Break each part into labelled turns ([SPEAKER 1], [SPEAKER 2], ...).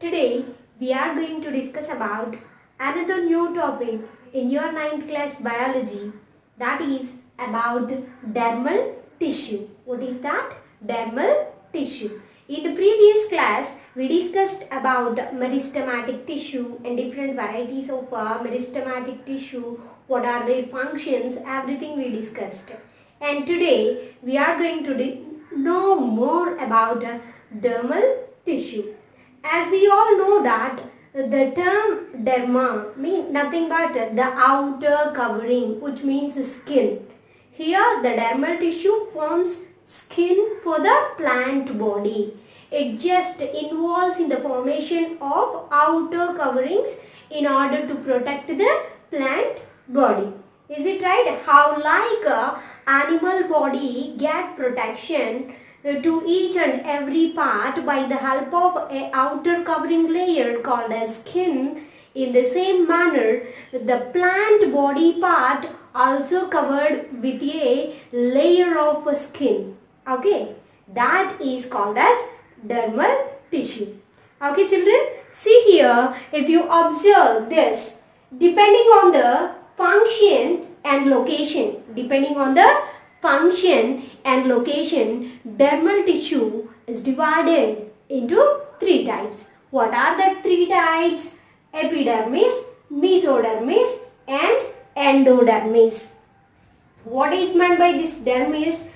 [SPEAKER 1] Today we are going to discuss about another new topic in your ninth class biology, that is about dermal tissue. What is that? Dermal tissue. In the previous class we discussed about meristematic tissue and different varieties of meristematic tissue, what are their functions, everything we discussed. And today we are going to know more about dermal tissue. As we all know that the term derma means nothing but the outer covering, which means skin. Here the dermal tissue forms skin for the plant body. It just involves in the formation of outer coverings in order to protect the plant body. Is it right? How like a animal body get protection to each and every part by the help of a outer covering layer called as skin. In the same manner, the plant body part also covered with a layer of skin. Okay, that is called as dermal tissue. Okay children, see here, if you observe this, depending on the function and location, dermal tissue is divided into three types. What are the three types? Epidermis, mesodermis and endodermis. What is meant by this dermis?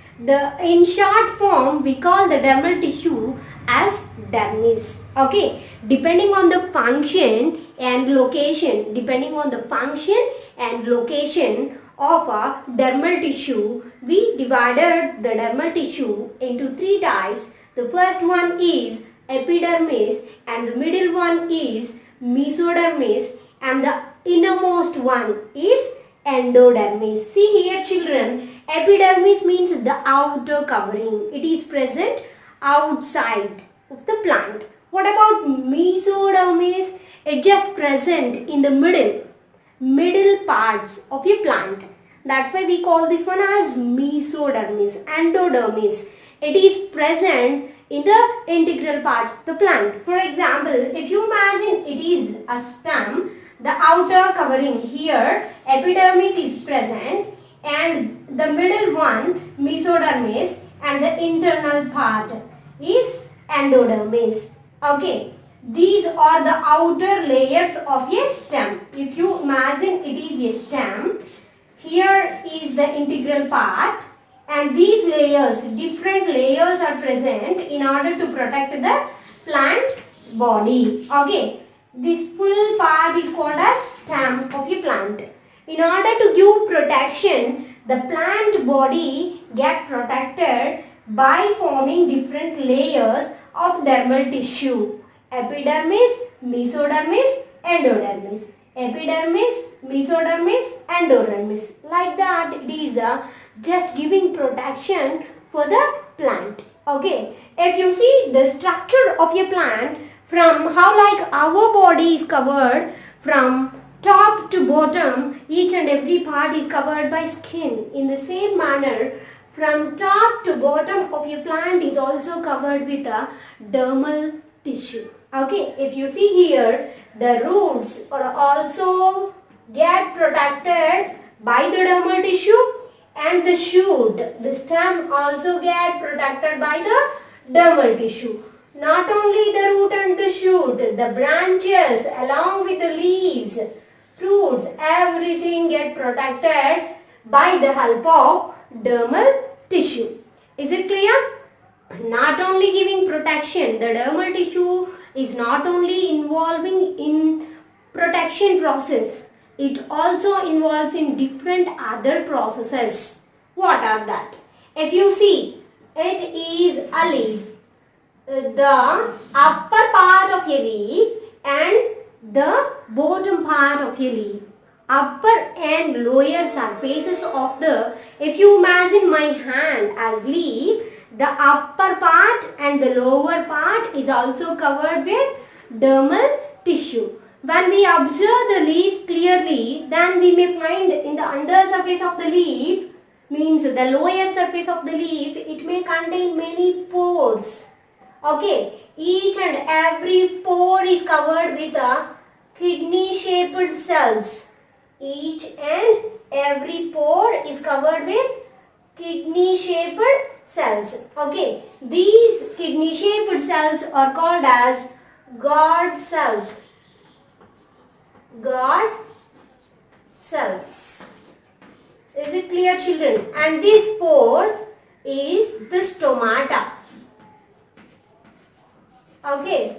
[SPEAKER 1] In short form, we call the dermal tissue as dermis. Okay, depending on the function and location, of a dermal tissue, we divided the dermal tissue into three types. The first one is epidermis, and the middle one is mesodermis, and the innermost one is endodermis. See here children, epidermis means the outer covering. It is present outside of the plant. What about mesodermis? It just present in the middle parts of your plant. That's why we call this one as mesodermis. Endodermis, it is present in the integral parts of the plant. For example, if you imagine it is a stem, the outer covering here, epidermis is present, and the middle one, mesodermis, and the internal part is endodermis. Okay. These are the outer layers of a stem. If you imagine it is a stem, here is the integral part, and these layers, different layers are present in order to protect the plant body. Okay, this full part is called as stem of a plant. In order to give protection, the plant body get protected by forming different layers of dermal tissue. Epidermis, mesodermis, endodermis. Epidermis, mesodermis, endodermis. Like that, it is just giving protection for the plant. Okay. If you see the structure of a plant, from how like our body is covered from top to bottom, each and every part is covered by skin. In the same manner, from top to bottom of your plant is also covered with a dermal tissue. Okay, if you see here, the roots are also get protected by the dermal tissue, and the shoot, the stem also get protected by the dermal tissue. Not only the root and the shoot, the branches along with the leaves, fruits, everything get protected by the help of dermal tissue. Is it clear? Not only giving protection, the dermal tissue is not only involving in protection process, it also involves in different other processes. What are that? If you see, it is a leaf. The upper part of a leaf and the bottom part of a leaf. Upper and lower surfaces of the, if you imagine my hand as leaf, the upper part and the lower part is also covered with dermal tissue. When we observe the leaf clearly, then we may find in the undersurface of the leaf, means the lower surface of the leaf, it may contain many pores. Okay, each and every pore is covered with a kidney-shaped cells. Each and every pore is covered with kidney-shaped cells. Okay, these kidney-shaped cells are called as guard cells. Guard cells. Is it clear, children? And this pore is the stomata. Okay.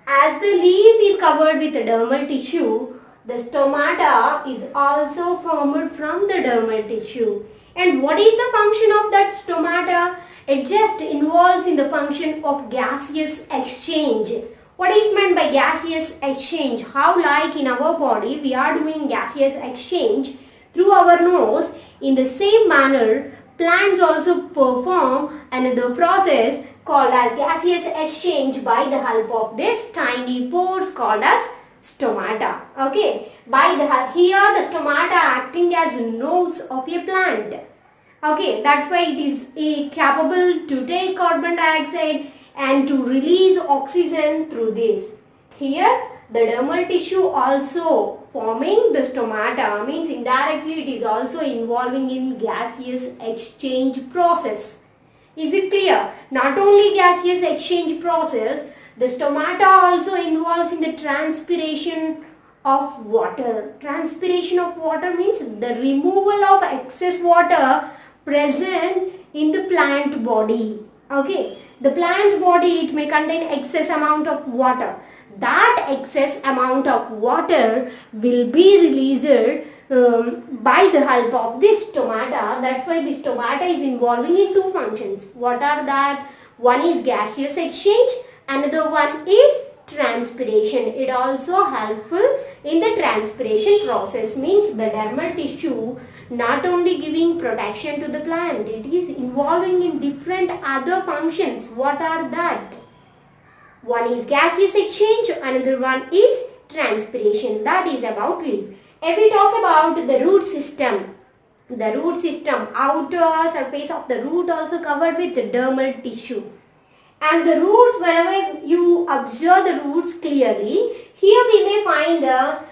[SPEAKER 1] As the leaf is covered with dermal tissue, the stomata is also formed from the dermal tissue. And what is the function of that stomata? It just involves in the function of gaseous exchange. What is meant by gaseous exchange? How like in our body we are doing gaseous exchange through our nose, in the same manner plants also perform another process called as gaseous exchange by the help of this tiny pores called as stomata. Okay, here the stomata acting as nose of a plant. Okay, that's why it is capable to take carbon dioxide and to release oxygen through this. Here the dermal tissue also forming the stomata means indirectly it is also involving in gaseous exchange process. Is it clear? Not only gaseous exchange process, the stomata also involves in the transpiration of water. Transpiration of water means the removal of excess water present in the plant body. Okay, the plant body, it may contain excess amount of water. That excess amount of water will be released by the help of this stomata. That's why this stomata is involving in two functions. What are that? One is gaseous exchange, another one is transpiration. It also helpful in the transpiration process, means the dermal tissue not only giving protection to the plant, it is involving in different other functions. What are that? One is gaseous exchange, another one is transpiration. That is about leaf. If we talk about the root system, outer surface of the root also covered with the dermal tissue. And the roots, wherever you observe the roots clearly, here we may find a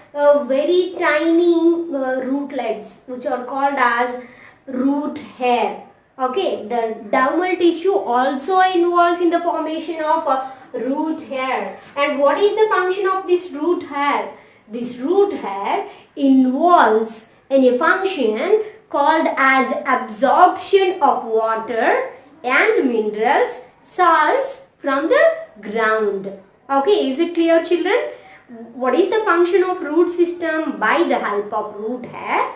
[SPEAKER 1] very tiny rootlets which are called as root hair. Okay, the dermal tissue also involves in the formation of root hair. And what is the function of this root hair? This root hair involves in a function called as absorption of water and minerals, salts from the ground. Okay, is it clear, children? What is the function of root system? By the help of root hair,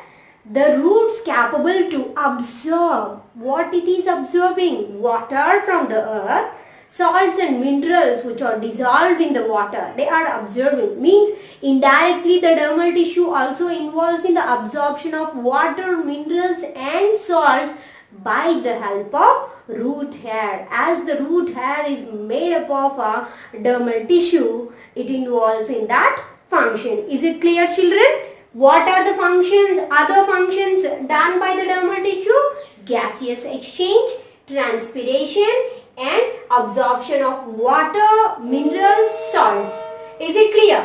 [SPEAKER 1] the roots capable to absorb what it is absorbing, water from the earth, salts and minerals which are dissolved in the water, they are absorbing. Means indirectly the dermal tissue also involves in the absorption of water, minerals and salts by the help of root hair. As the root hair is made up of a dermal tissue, it involves in that function. Is it clear, children? What are the functions, other functions done by the dermal tissue? Gaseous exchange, transpiration and absorption of water, minerals, salts. Is it clear?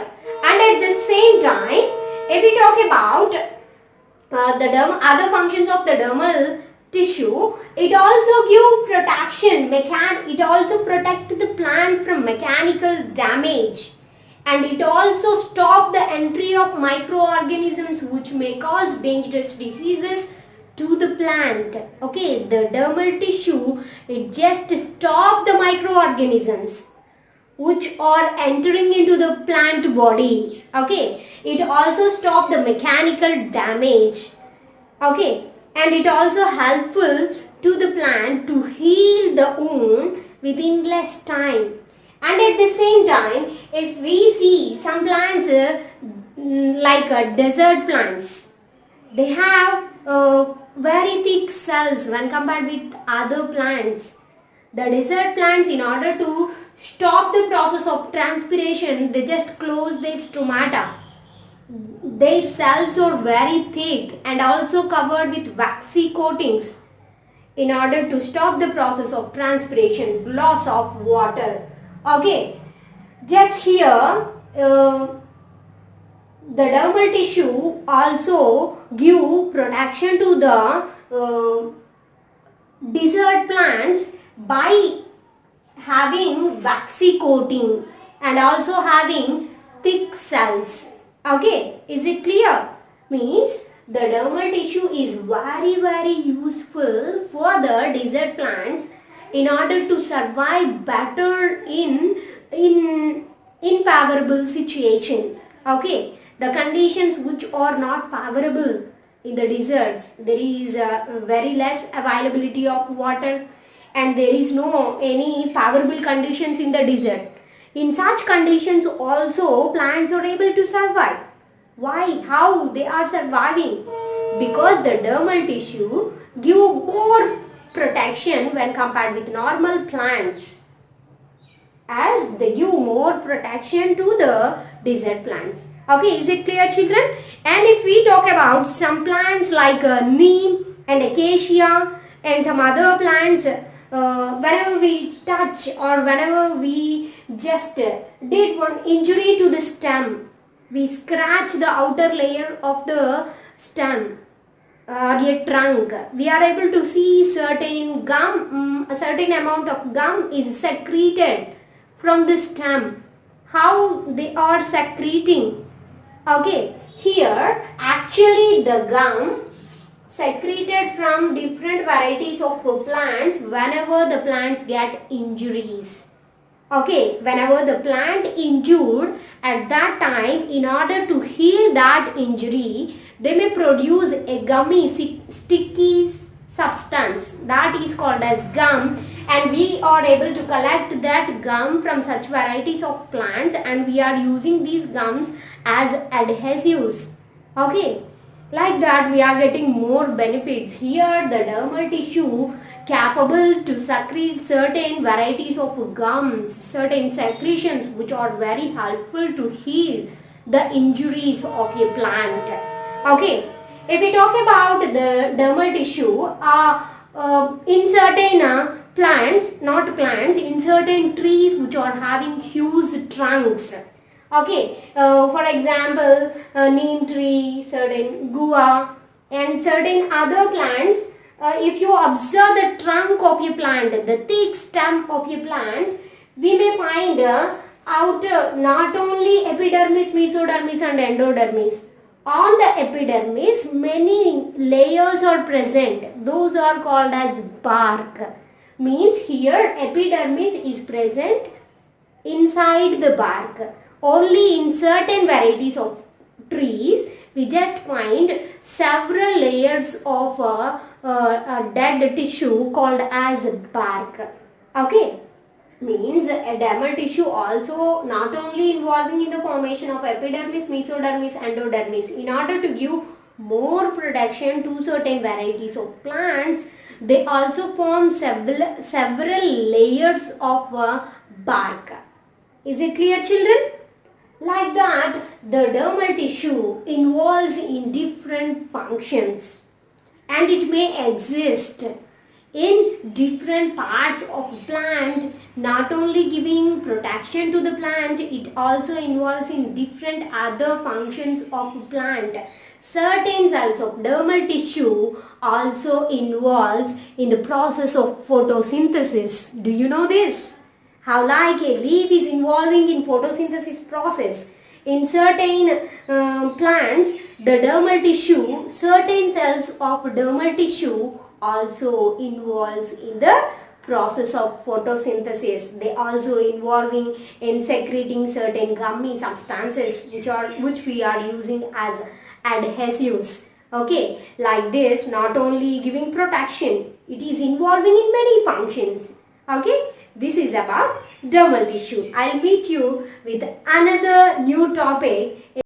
[SPEAKER 1] And at the same time, if we talk about other functions of the dermal tissue, it also gives protection. It also protects the plant from mechanical damage. And it also stops the entry of microorganisms which may cause dangerous diseases to the plant. Okay, the dermal tissue, it just stops the microorganisms which are entering into the plant body. Okay, it also stops the mechanical damage. Okay, and it also helpful to the plant to heal the wound within less time. And at the same time, if we see some plants like desert plants, they have very thick cells when compared with other plants. The desert plants, in order to stop the process of transpiration, they just close their stomata. Their cells are very thick and also covered with waxy coatings. in order to stop the process of transpiration, loss of water. Okay, just here the dermal tissue also give protection to the desert plants by having waxy coating and also having thick cells. Okay, is it clear? Means the dermal tissue is very useful for the desert plants in order to survive better in favorable situation. Okay, the conditions which are not favorable in the deserts, there is very less availability of water and there is no any favorable conditions in the desert. In such conditions also plants are able to survive. Why? How they are surviving? Because the dermal tissue give more protection when compared with normal plants, as they give more protection to the desert plants. Okay, is it clear, children? And if we talk about some plants like neem and acacia and some other plants, whenever we touch or whenever we just did one injury to the stem, we scratch the outer layer of the stem or a trunk, we are able to see certain gum, a certain amount of gum is secreted from the stem. How they are secreting? Okay, here actually the gum secreted from different varieties of plants whenever the plants get injuries. Okay, whenever the plant injured, at that time, in order to heal that injury, they may produce a gummy sticky substance that is called as gum, and we are able to collect that gum from such varieties of plants and we are using these gums as adhesives. Okay, like that we are getting more benefits. Here the dermal tissue capable to secrete certain varieties of gums, certain secretions which are very helpful to heal the injuries of a plant. Okay, if we talk about the dermal tissue, in certain plants, not plants, in certain trees which are having huge trunks. Okay, for example, neem tree, certain guava and certain other plants, if you observe the trunk of a plant, the thick stem of a plant, we may find outer not only epidermis, mesodermis and endodermis. On the epidermis, many layers are present. Those are called as bark. Means here epidermis is present inside the bark. Only in certain varieties of trees, we just find several layers of a dead tissue called as bark. Okay, means a dermal tissue also not only involving in the formation of epidermis, mesodermis, endodermis. In order to give more protection to certain varieties of plants, they also form several layers of bark. Is it clear, children? Like that, the dermal tissue involves in different functions and it may exist in different parts of plant, not only giving protection to the plant, it also involves in different other functions of plant. Certain cells of dermal tissue also involves in the process of photosynthesis. Do you know this? How like a leaf is involving in photosynthesis process. In certain plants, the dermal tissue, certain cells of dermal tissue also involves in the process of photosynthesis. They also involving in secreting certain gummy substances which we are using as adhesives. Okay, like this, not only giving protection, it is involving in many functions. Okay, this is about dermal tissue. I'll meet you with another new topic.